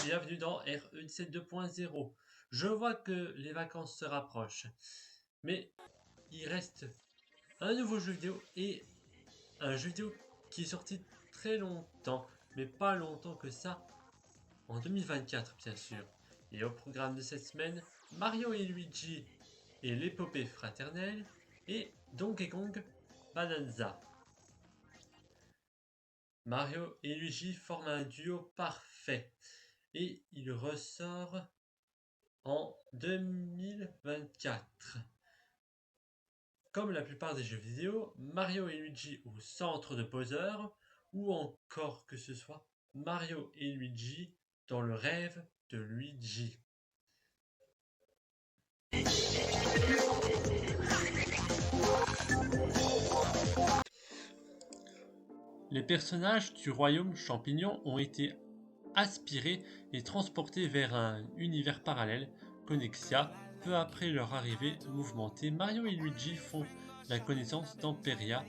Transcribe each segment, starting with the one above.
bienvenue dans RE17 2.0. Je vois que les vacances se rapprochent, mais il reste un nouveau jeu vidéo et un jeu vidéo qui est sorti très longtemps, mais pas longtemps que ça, en 2024 bien sûr. Et au programme de cette semaine, Mario et Luigi et l'épopée fraternelle et Donkey Kong Bonanza. Mario et Luigi forment un duo parfait et il ressort en 2024. Comme la plupart des jeux vidéo, Mario et Luigi au centre de poseur, ou encore que ce soit Mario et Luigi dans le rêve de Luigi. Les personnages du royaume champignon ont été aspirés et transportés vers un univers parallèle, Connexia. Peu après leur arrivée mouvementée, Mario et Luigi font la connaissance d'Amperia,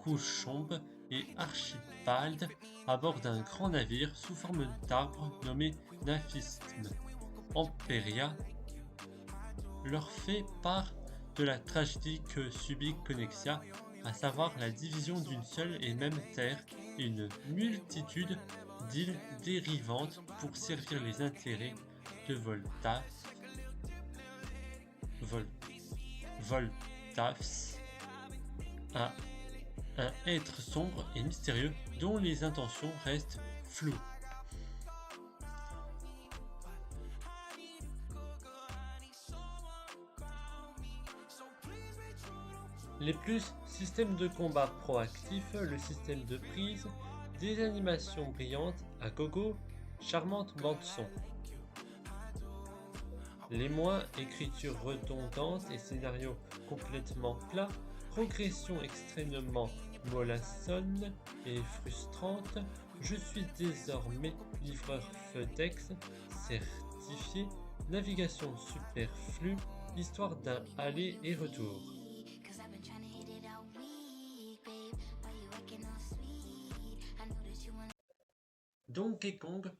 Couchombe et Archibald à bord d'un grand navire sous forme d'arbre nommé Naphisme. Amperia leur fait part de la tragédie que subit Connexia, à savoir la division d'une seule et même terre et une multitude d'îles dérivantes pour servir les intérêts de Voltafs, un être sombre et mystérieux dont les intentions restent floues. Les plus système de combat proactif, le système de prise, des animations brillantes à gogo, charmante bande-son. Les moins, écriture redondante et scénario complètement plat, progression extrêmement mollassonne et frustrante. Je suis désormais livreur FedEx certifié, navigation superflue, histoire d'un aller et retour. Donkey Kong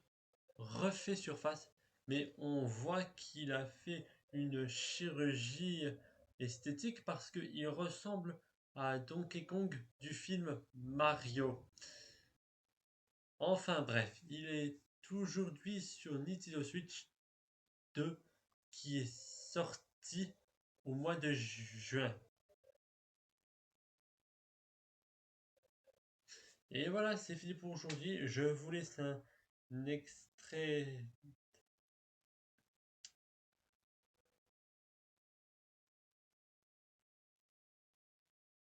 refait surface, mais on voit qu'il a fait une chirurgie esthétique parce qu'il ressemble à Donkey Kong du film Mario. Enfin bref, il est aujourd'hui sur Nintendo Switch 2 qui est sorti au mois de juin. Et voilà, c'est fini pour aujourd'hui. Je vous laisse un extrait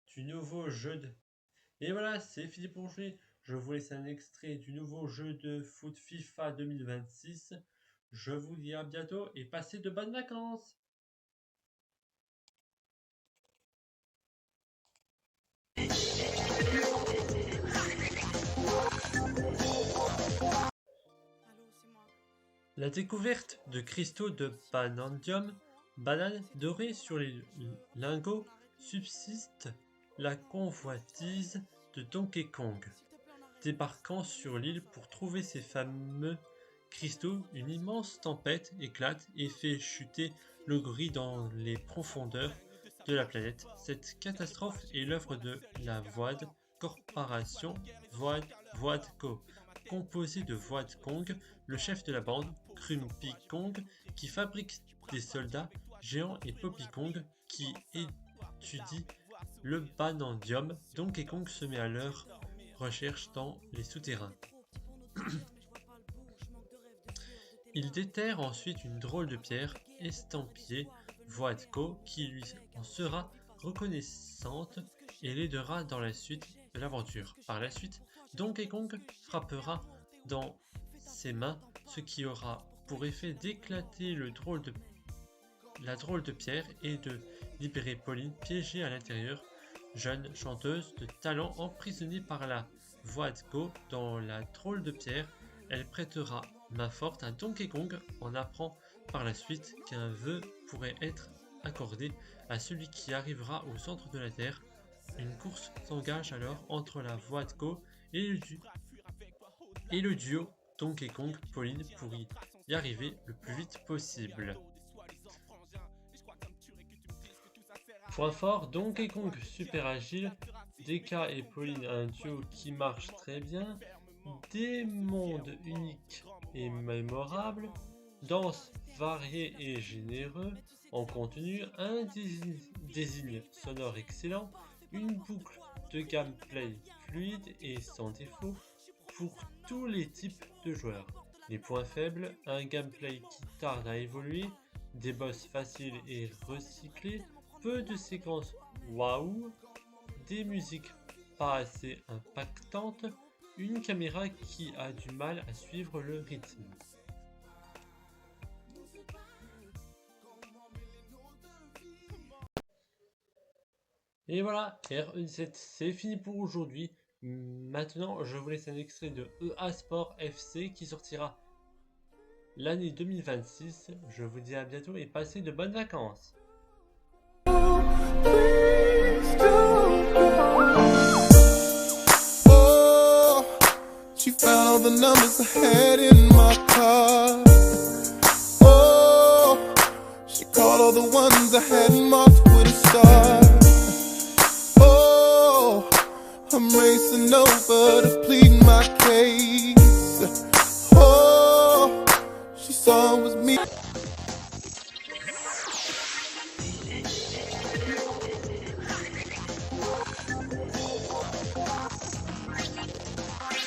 du nouveau jeu de... Et voilà, c'est fini pour aujourd'hui. Je vous laisse un extrait du nouveau jeu de foot FIFA 2026. Je vous dis à bientôt et passez de bonnes vacances. La découverte de cristaux de Banandium, banane dorée sur les lingots, subsiste la convoitise de Donkey Kong. Débarquant sur l'île pour trouver ces fameux cristaux, une immense tempête éclate et fait chuter le gorille dans les profondeurs de la planète. Cette catastrophe est l'œuvre de la Void Corporation, Voidco, composée de Void Kong, le chef de la bande, Grumpy Kong, qui fabrique des soldats géants, et Poppy Kong, qui étudie le Banandium. Donkey Kong se met à leur recherche dans les souterrains. Il déterre ensuite une drôle de pierre estampillée Voidco qui lui en sera reconnaissante et l'aidera dans la suite de l'aventure. Par la suite, Donkey Kong frappera dans ses mains, ce qui aura pour effet d'éclater la drôle de pierre et de libérer Pauline, piégée à l'intérieur, jeune chanteuse de talent emprisonnée par la Voidco dans la drôle de pierre. Elle prêtera main forte à Donkey Kong. On apprend par la suite qu'un vœu pourrait être accordé à celui qui arrivera au centre de la Terre. Une course s'engage alors entre la Voidco et le duo Donkey Kong, Pauline pour y arriver le plus vite possible. Point fort, Donkey Kong super agile, DK et Pauline un duo qui marche très bien, des mondes uniques et mémorables, danse variée et généreux en contenu, un désigne sonore excellent, une boucle de gameplay fluide et sans défaut pour tous les types de joueurs. Les points faibles, un gameplay qui tarde à évoluer, des boss faciles et recyclés, peu de séquences waouh, des musiques pas assez impactantes, une caméra qui a du mal à suivre le rythme. Et voilà, R17 c'est fini pour aujourd'hui. Maintenant, je vous laisse un extrait de EA Sport FC qui sortira l'année 2026. Je vous dis à bientôt et passez de bonnes vacances. Oh, she found all the numbers I had in my car. Oh, she called all the ones I had marked with a star. I'm racing over to plead my case.